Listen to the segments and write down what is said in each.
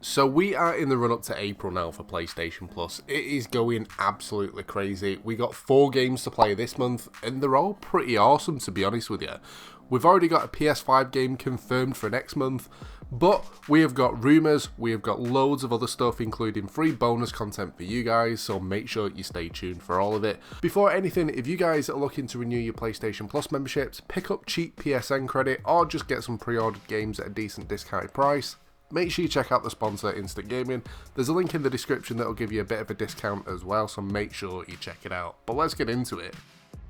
So we are in the run up to April now for PlayStation Plus. It is going absolutely crazy. We got 4 games to play this month and they're all pretty awesome, to be honest with you. We've already got a PS5 game confirmed for next month, but we have got rumours, we have got loads of other stuff including free bonus content for you guys, so make sure you stay tuned for all of it. Before anything, if you guys are looking to renew your PlayStation Plus memberships, pick up cheap PSN credit or just get some pre-ordered games at a decent discounted price, make sure you check out the sponsor, Instant Gaming. There's a link in the description that will give you a bit of a discount as well, so make sure you check it out. But let's get into it.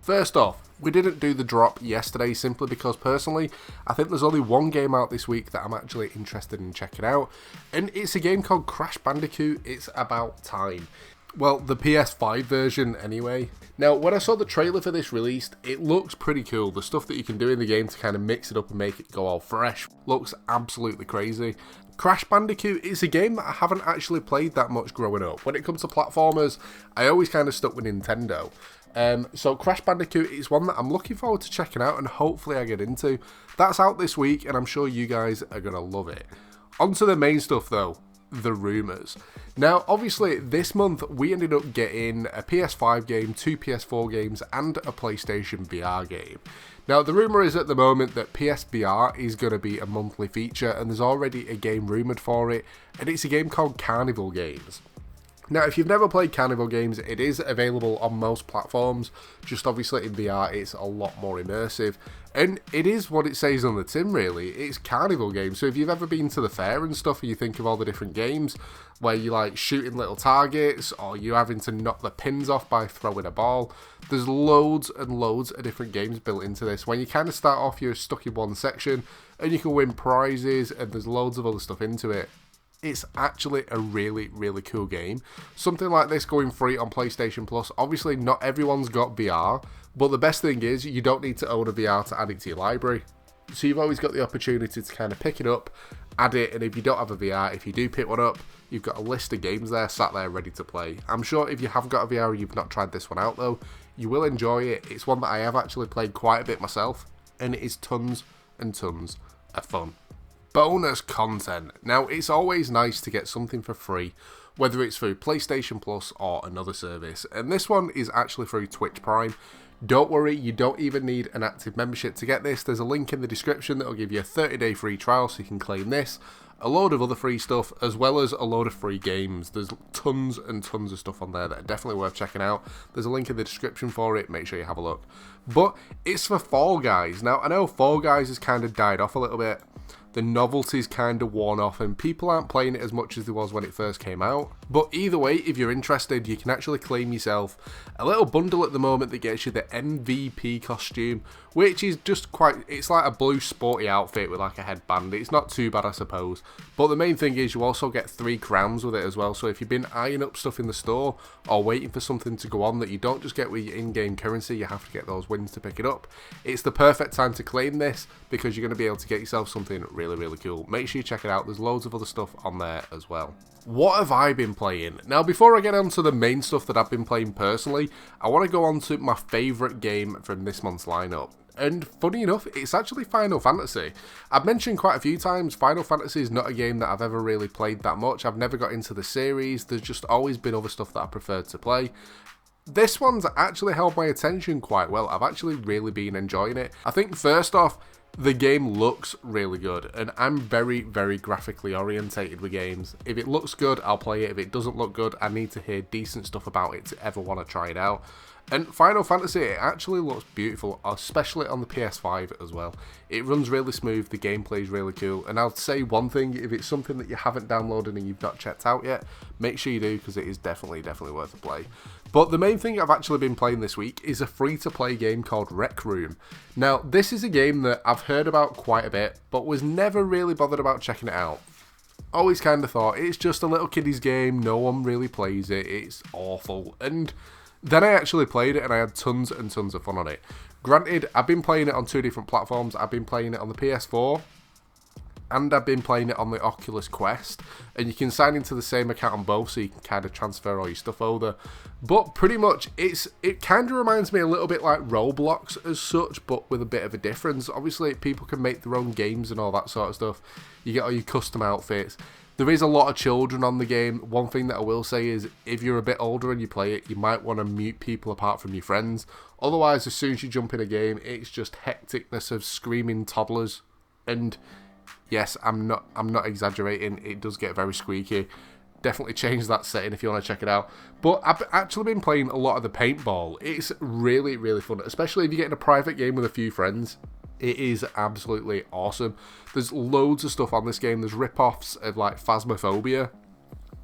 First off, we didn't do the drop yesterday simply because personally, I think there's only one game out this week that I'm actually interested in checking out, and it's a game called Crash Bandicoot. It's about time. Well, the PS5 version anyway. Now, when I saw the trailer for this released, it looks pretty cool. The stuff that you can do in the game to kind of mix it up and make it go all fresh looks absolutely crazy. Crash Bandicoot is a game that I haven't actually played that much growing up. When it comes to platformers, I always kind of stuck with Nintendo. So Crash Bandicoot is one that I'm looking forward to checking out and hopefully I get into. That's out this week and I'm sure you guys are going to love it. On to the main stuff though, the rumours. Now obviously this month we ended up getting a PS5 game, 2 PS4 games and a PlayStation VR game. Now the rumour is at the moment that PSVR is going to be a monthly feature and there's already a game rumoured for it, and it's a game called Cannibal Games. Now, if you've never played Cannibal Games, it is available on most platforms, just obviously in VR it's a lot more immersive, and it is what it says on the tin really, it's Cannibal Games. So if you've ever been to the fair and stuff and you think of all the different games where you're like shooting little targets or you're having to knock the pins off by throwing a ball, there's loads and loads of different games built into this. When you kind of start off, you're stuck in one section and you can win prizes and there's loads of other stuff into it. It's actually a really, really cool game. Something like this going free on PlayStation Plus. Obviously, not everyone's got VR, but the best thing is you don't need to own a VR to add it to your library. So you've always got the opportunity to kind of pick it up, add it, and if you don't have a VR, if you do pick one up, you've got a list of games there, sat there, ready to play. I'm sure if you have got a VR and you've not tried this one out though, you will enjoy it. It's one that I have actually played quite a bit myself, and it is tons and tons of fun. Bonus content. Now, it's always nice to get something for free, whether it's through PlayStation Plus or another service, and this one is actually through Twitch Prime. Don't worry, you don't even need an active membership to get this. There's a link in the description that will give you a 30-day free trial so you can claim this, a load of other free stuff, as well as a load of free games. There's tons and tons of stuff on there that are definitely worth checking out. There's a link in the description for it, make sure you have a look. But it's for Fall Guys. Now, I know Fall Guys has kind of died off a little bit. The novelty's kind of worn off and people aren't playing it as much as they was when it first came out. But either way, if you're interested, you can actually claim yourself a little bundle at the moment that gets you the MVP costume, which is just quite, it's like a blue sporty outfit with like a headband. It's not too bad, I suppose. But the main thing is you also get 3 crowns with it as well. So if you've been eyeing up stuff in the store or waiting for something to go on that you don't just get with your in-game currency, you have to get those wins to pick it up. It's the perfect time to claim this because you're going to be able to get yourself something really, really cool. Make sure you check it out. There's loads of other stuff on there as well. What have I been playing? Now, before I get on to the main stuff that I've been playing personally, I want to go on to my favourite game from this month's lineup. And funny enough, it's actually Final Fantasy. I've mentioned quite a few times, Final Fantasy is not a game that I've ever really played that much. I've never got into the series. There's just always been other stuff that I preferred to play. This one's actually held my attention quite well. I've actually really been enjoying it. I think first off, the game looks really good, and I'm very, very graphically orientated with games. If it looks good, I'll play it. If it doesn't look good, I need to hear decent stuff about it to ever want to try it out. And Final Fantasy, it actually looks beautiful, especially on the PS5 as well. It runs really smooth, the gameplay is really cool, and I'll say one thing, if it's something that you haven't downloaded and you've not checked out yet, make sure you do, because it is definitely worth a play. But the main thing I've actually been playing this week is a free-to-play game called Rec Room. Now, this is a game that I've heard about quite a bit, but was never really bothered about checking it out. Always kind of thought, it's just a little kiddie's game, no one really plays it, it's awful, and then I actually played it and I had tons and tons of fun on it. Granted, I've been playing it on 2 different platforms. I've been playing it on the PS4 and I've been playing it on the Oculus Quest, and you can sign into the same account on both so you can kind of transfer all your stuff over. But pretty much it kind of reminds me a little bit like Roblox as such, but with a bit of a difference. Obviously people can make their own games and all that sort of stuff. You get all your custom outfits. There is a lot of children on the game. One thing that I will say is, if you're a bit older and you play it, you might want to mute people apart from your friends. Otherwise, as soon as you jump in a game, it's just hecticness of screaming toddlers. And yes, I'm not exaggerating, it does get very squeaky. Definitely change that setting if you want to check it out. But I've actually been playing a lot of the paintball. It's really, really fun, especially if you get in a private game with a few friends. It is absolutely awesome. There's loads of stuff on this game. There's rip-offs of like Phasmophobia,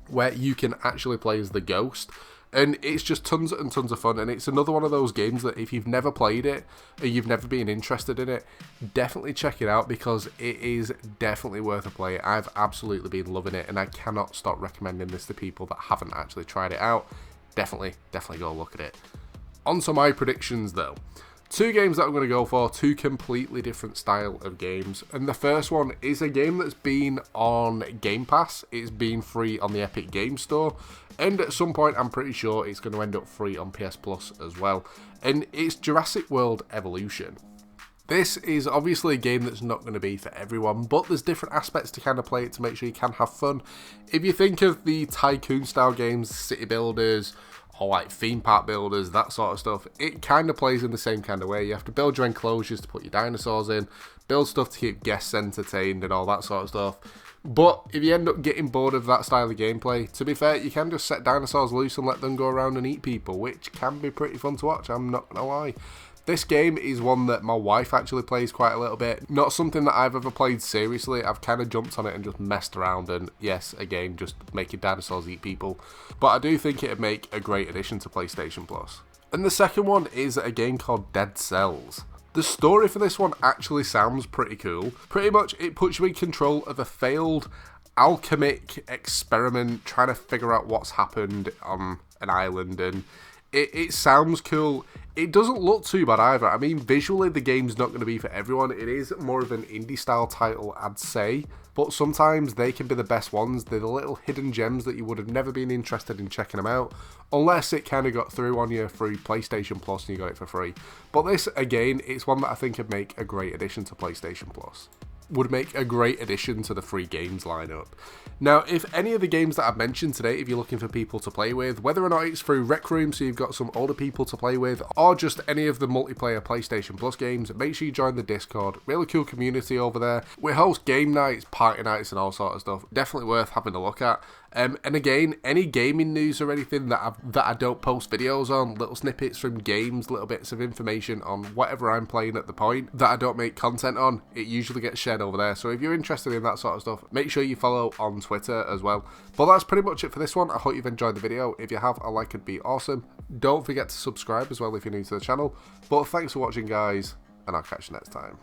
where you can actually play as the ghost. And it's just tons and tons of fun, and it's another one of those games that if you've never played it, or you've never been interested in it, definitely check it out, because it is definitely worth a play. I've absolutely been loving it, and I cannot stop recommending this to people that haven't actually tried it out. Definitely go look at it. On to my predictions though. Two games that I'm going to go for, two completely different style of games. And the first one is a game that's been on Game Pass. It's been free on the Epic Games Store. And at some point, I'm pretty sure it's going to end up free on PS Plus as well. And it's Jurassic World Evolution. This is obviously a game that's not going to be for everyone, but there's different aspects to kind of play it to make sure you can have fun. If you think of the tycoon style games, city builders, or like theme park builders, that sort of stuff, it kind of plays in the same kind of way. You have to build your enclosures to put your dinosaurs in, build stuff to keep guests entertained and all that sort of stuff. But if you end up getting bored of that style of gameplay, to be fair, you can just set dinosaurs loose and let them go around and eat people, which can be pretty fun to watch, I'm not gonna lie. This game is one that my wife actually plays quite a little bit. Not something that I've ever played seriously. I've kind of jumped on it and just messed around, and yes, again, just making dinosaurs eat people. But I do think it would make a great addition to PlayStation Plus. And the second one is a game called Dead Cells. The story for this one actually sounds pretty cool. Pretty much it puts you in control of a failed alchemic experiment trying to figure out what's happened on an island, and it sounds cool. It doesn't look too bad either. I mean, visually the game's not going to be for everyone. It is more of an indie style title, I'd say, but sometimes they can be the best ones. They're the little hidden gems that you would have never been interested in checking them out, unless it kind of got through on you through PlayStation Plus and you got it for free. But this, again, it's one that I think would make a great addition to PlayStation Plus. Would make a great addition to the free games lineup. Now, if any of the games that I've mentioned today, if you're looking for people to play with, whether or not it's through Rec Room, so you've got some older people to play with, or just any of the multiplayer PlayStation Plus games, make sure you join the Discord. Really cool community over there. We host game nights, party nights, and all sort of stuff. Definitely worth having a look at. And again, any gaming news or anything that I don't post videos on, little snippets from games, little bits of information on whatever I'm playing at the point that I don't make content on, it usually gets shared over there. So if you're interested in that sort of stuff, make sure you follow on Twitter as well. But that's pretty much it for this one. I hope you've enjoyed the video. If you have, a like would be awesome. Don't forget to subscribe as well if you're new to the channel. But thanks for watching, guys, and I'll catch you next time.